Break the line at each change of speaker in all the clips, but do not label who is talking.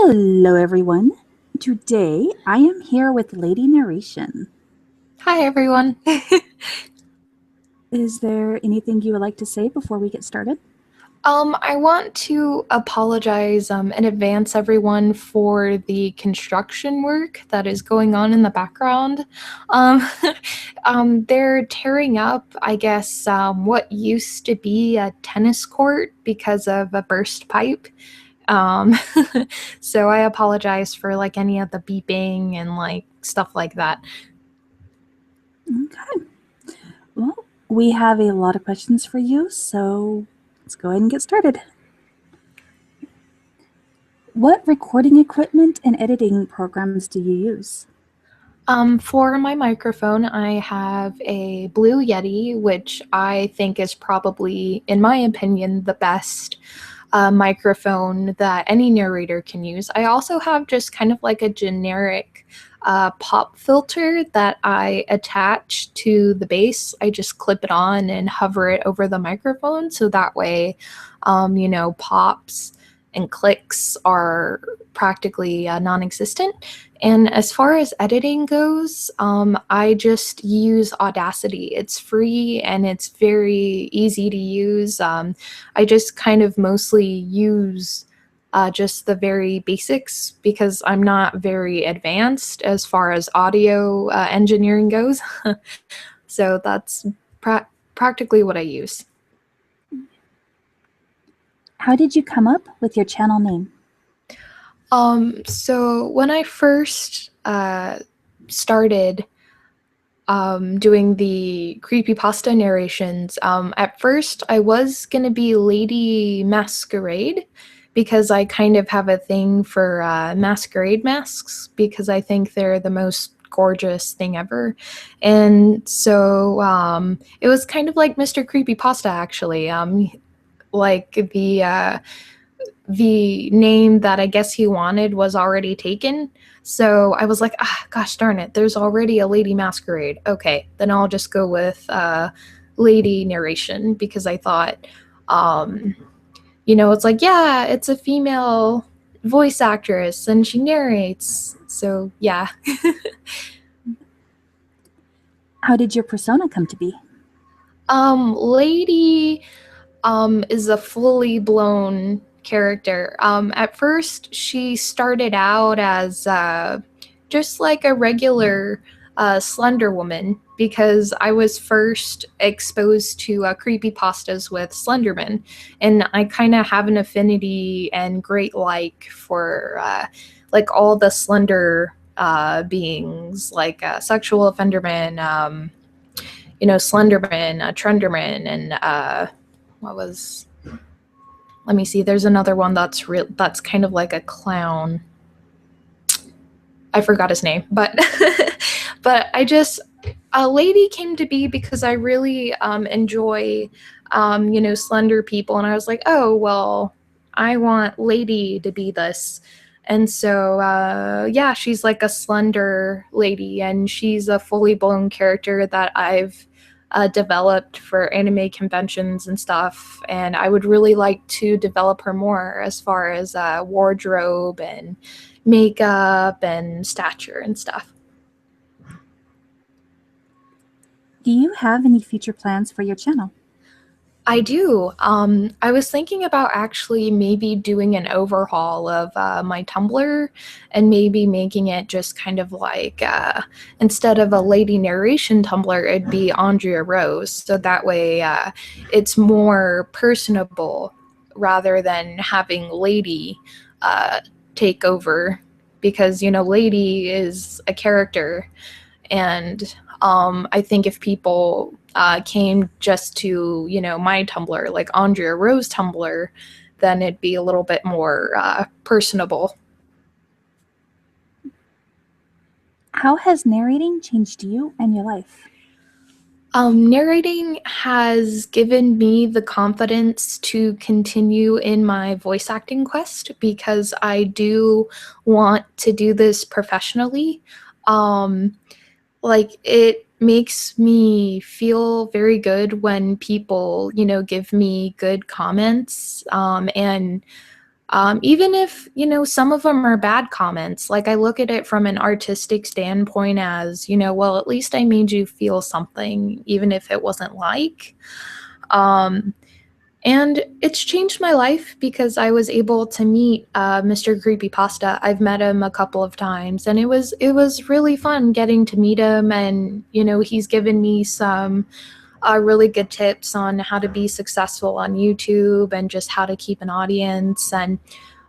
Hello, everyone. Today I am here with LadyNarration.
Hi, everyone.
Is there anything you would like to say before we get started?
I want to apologize in advance, everyone, for the construction work that is going on in the background. Um, they're tearing up, I guess, what used to be a tennis court because of a burst pipe. Um, so I apologize for like any of the beeping and like stuff like that.
Okay. Well, we have a lot of questions for you, so let's go ahead and get started. What recording equipment and editing programs do you use?
For my microphone, I have a Blue Yeti, which I think is probably, in my opinion, the best microphone that any narrator can use. I also have just kind of like a generic pop filter that I attach to the bass. I just clip it on and hover it over the microphone, so that way, pops and clicks are practically non-existent. And as far as editing goes, I just use Audacity. It's free and it's very easy to use. I just kind of mostly use just the very basics because I'm not very advanced as far as audio engineering goes. So that's practically what I use.
How did you come up with your channel name?
So when I first started doing the CreepyPasta narrations, at first I was going to be Lady Masquerade because I kind of have a thing for masquerade masks because I think they're the most gorgeous thing ever. And so it was kind of like Mr. Creepypasta, actually. Like the name that I guess he wanted was already taken. So I was like, gosh darn it, there's already a Lady Masquerade. Okay, then I'll just go with LadyNarration because I thought, it's like, yeah, it's a female voice actress and she narrates. So yeah.
How did your persona come to be?
Lady is a fully blown character. At first, she started out as just like a regular Slender Woman because I was first exposed to creepypastas with Slenderman, and I kind of have an affinity and great like for like all the Slender beings, like Sexual Offenderman, Slenderman, Trenderman, and what was, let me see, there's another one that's kind of like a clown. I forgot his name, but but I just, a lady came to be because I really enjoy slender people, and I was like, oh well, I want Lady to be this. And so yeah, she's like a slender lady, and she's a fully blown character that I've developed for anime conventions and stuff, and I would really like to develop her more as far as wardrobe and makeup and stature and stuff.
Do you have any future plans for your channel?
I do. I was thinking about actually maybe doing an overhaul of my Tumblr and maybe making it just kind of like, instead of a LadyNarration Tumblr, it'd be Andrea Rose. So that way it's more personable rather than having Lady take over. Because, Lady is a character, and I think if people came just to, my Tumblr, like Andrea Rose Tumblr, then it'd be a little bit more personable.
How has narrating changed you and your life?
Narrating has given me the confidence to continue in my voice acting quest because I do want to do this professionally. Like, it makes me feel very good when people, give me good comments, and Even if, some of them are bad comments, like I look at it from an artistic standpoint as, well, at least I made you feel something, even if it wasn't like. Um, and it's changed my life because I was able to meet Mr. CreepyPasta. I've met him a couple of times, and it was really fun getting to meet him. And he's given me some really good tips on how to be successful on YouTube and just how to keep an audience. And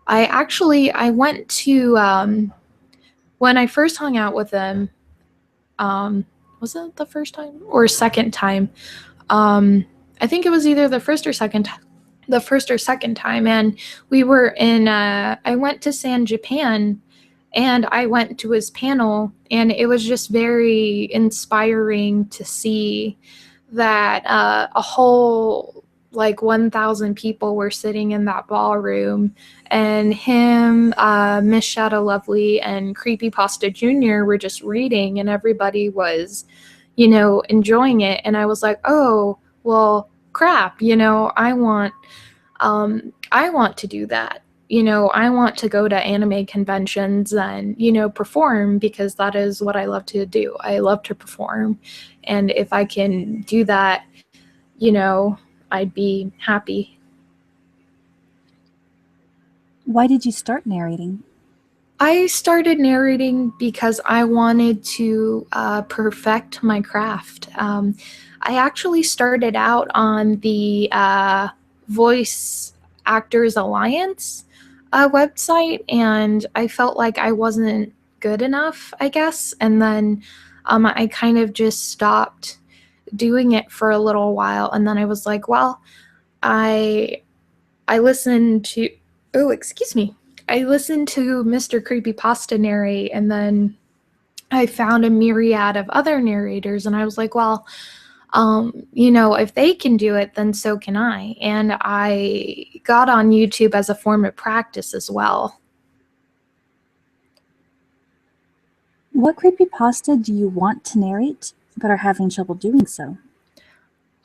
I went to when I first hung out with him. Um, was it the first time or second time? I think it was either the first or second time, and we were in. I went to San Japan, and I went to his panel, and it was just very inspiring to see that a whole like 1,000 people were sitting in that ballroom, and him, Miss Shadow Lovely, and Creepypasta Jr. were just reading, and everybody was, enjoying it. And I was like, oh, well, crap, I want to do that. I want to go to anime conventions and, perform, because that is what I love to do. I love to perform. And if I can do that, I'd be happy.
Why did you start narrating?
I started narrating because I wanted to perfect my craft. I actually started out on the Voice Actors Alliance website, and I felt like I wasn't good enough, I guess. And then I kind of just stopped doing it for a little while, and then I was like, well, I I listened to oh, excuse me. I listened to Mr. Creepypasta narrate, and then I found a myriad of other narrators, and I was like, well, if they can do it, then so can I. And I got on YouTube as a form of practice as well.
What creepypasta do you want to narrate but are having trouble doing so?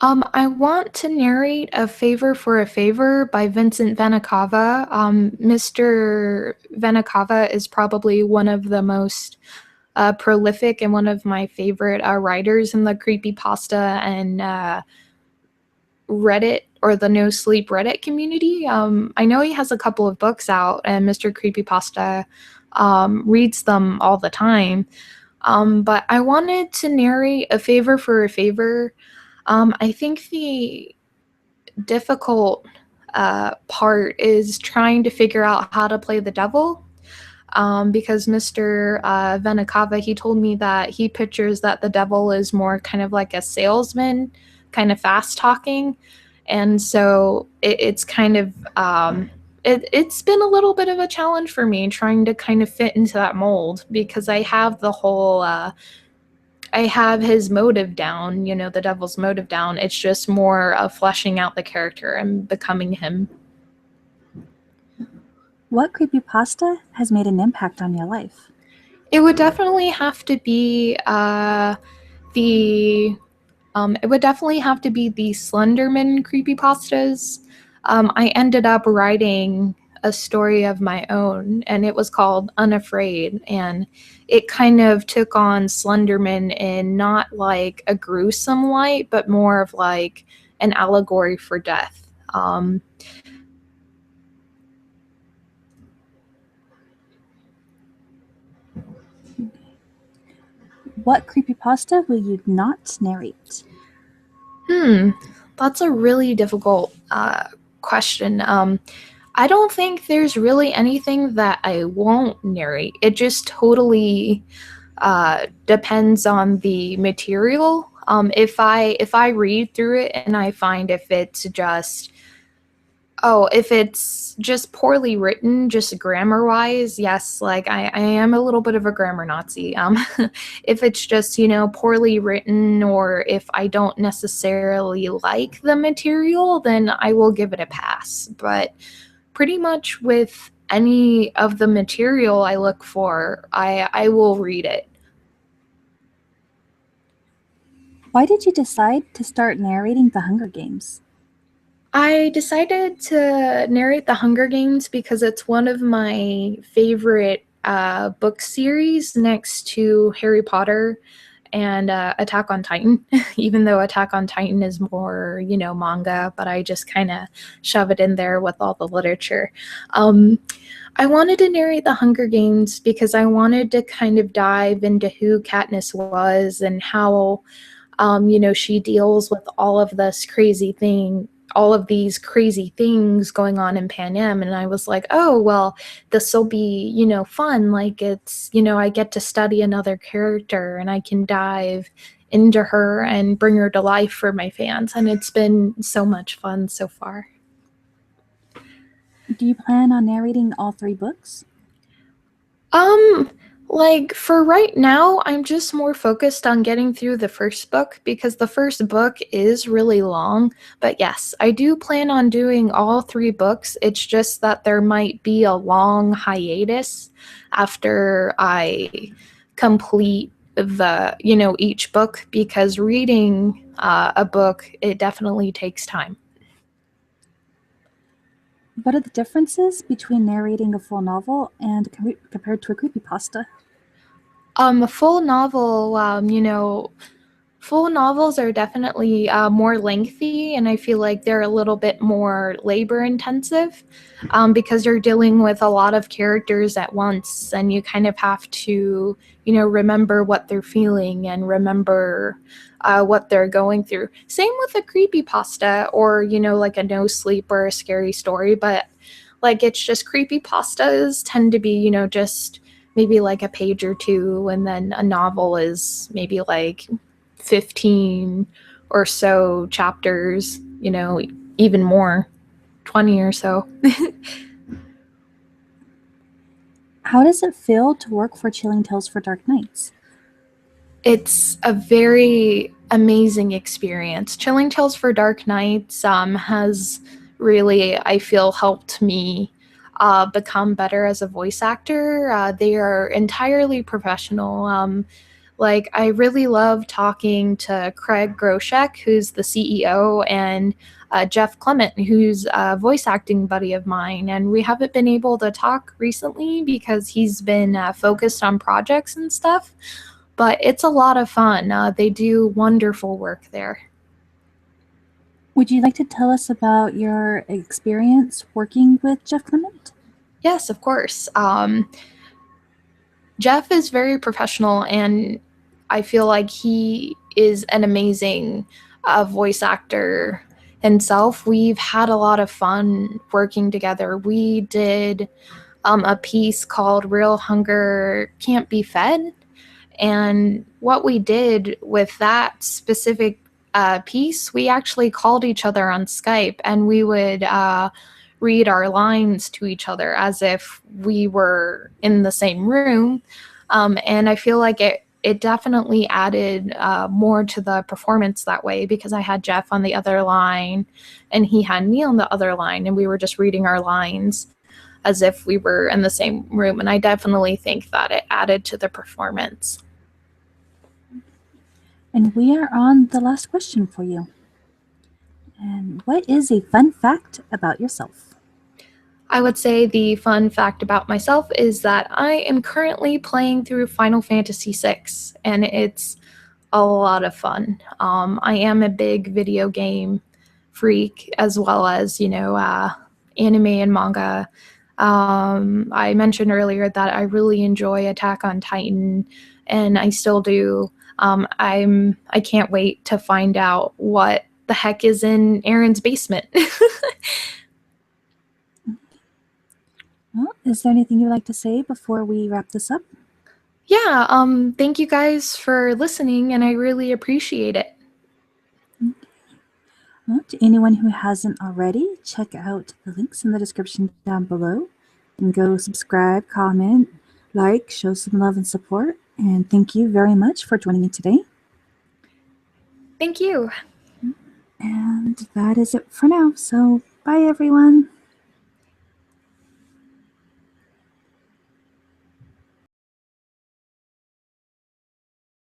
I want to narrate A Favor for a Favor by Vincent Venicava. Mr. Venicava is probably one of the most prolific and one of my favorite writers in the creepypasta and Reddit, or the No Sleep Reddit community. I know he has a couple of books out, and Mr. Creepypasta reads them all the time. But I wanted to narrate A Favor for a Favor. I think the difficult part is trying to figure out how to play the devil. Because Mr. Venicava, he told me that he pictures that the devil is more kind of like a salesman, kind of fast talking. And so it's kind of, it's been a little bit of a challenge for me trying to kind of fit into that mold, because I have the whole, I have his motive down, the devil's motive down. It's just more of fleshing out the character and becoming him.
What creepypasta has made an impact on your life?
It would definitely have to be the it would definitely have to be the Slenderman creepypastas. I ended up writing a story of my own, and it was called Unafraid, and it kind of took on Slenderman in not like a gruesome light, but more of like an allegory for death.
What creepypasta will you not narrate?
That's a really difficult question. I don't think there's really anything that I won't narrate. It just totally depends on the material. If I read through it and I find if it's just poorly written, just grammar wise, yes, like I am a little bit of a grammar Nazi. If it's just, poorly written, or if I don't necessarily like the material, then I will give it a pass. But pretty much with any of the material I look for, I will read it.
Why did you decide to start narrating The Hunger Games?
I decided to narrate The Hunger Games because it's one of my favorite book series next to Harry Potter and Attack on Titan, even though Attack on Titan is more, manga, but I just kind of shove it in there with all the literature. Um, I wanted to narrate The Hunger Games because I wanted to kind of dive into who Katniss was and how she deals with all of these crazy things going on in Panem. And I was like, oh, well, this will be, fun. Like it's, I get to study another character and I can dive into her and bring her to life for my fans. And it's been so much fun so far.
Do you plan on narrating all 3 books?
Um, like for right now, I'm just more focused on getting through the first book because the first book is really long. But yes, I do plan on doing all 3 books. It's just that there might be a long hiatus after I complete each book because reading a book, it definitely takes time.
What are the differences between narrating a full novel and compared to a creepypasta?
A full novel, full novels are definitely more lengthy, and I feel like they're a little bit more labor intensive because you're dealing with a lot of characters at once, and you kind of have to, remember what they're feeling and remember what they're going through. Same with a creepy pasta or, like a no sleep or a scary story, but like it's just creepy pastas tend to be, just maybe like a page or two, and then a novel is maybe like 15 or so chapters, even more, 20 or so.
How does it feel to work for Chilling Tales for Dark Nights?
It's a very amazing experience. Chilling Tales for Dark Nights has really, I feel, helped me become better as a voice actor. They are entirely professional. Like, I really love talking to Craig Groshek, who's the CEO, and Jeff Clement, who's a voice acting buddy of mine. And we haven't been able to talk recently because he's been focused on projects and stuff. But it's a lot of fun. They do wonderful work there.
Would you like to tell us about your experience working with Jeff Clement?
Yes, of course. Jeff is very professional, and I feel like he is an amazing voice actor himself. We've had a lot of fun working together. We did a piece called Real Hunger Can't Be Fed. And what we did with that specific piece, we actually called each other on Skype and we would read our lines to each other as if we were in the same room. And I feel like it definitely added more to the performance that way because I had Jeff on the other line and he had me on the other line and we were just reading our lines as if we were in the same room. And I definitely think that it added to the performance.
And we are on the last question for you. And what is a fun fact about yourself?
I would say the fun fact about myself is that I am currently playing through Final Fantasy VI, and it's a lot of fun. I am a big video game freak, as well as, anime and manga. I mentioned earlier that I really enjoy Attack on Titan, and I still do. I can't wait to find out what the heck is in Aaron's basement.
Well, is there anything you'd like to say before we wrap this up?
Yeah, thank you guys for listening, and I really appreciate it.
Well, to anyone who hasn't already, check out the links in the description down below and go subscribe, comment, like, show some love and support. And thank you very much for joining me today.
Thank you.
And that is it for now. So, bye everyone.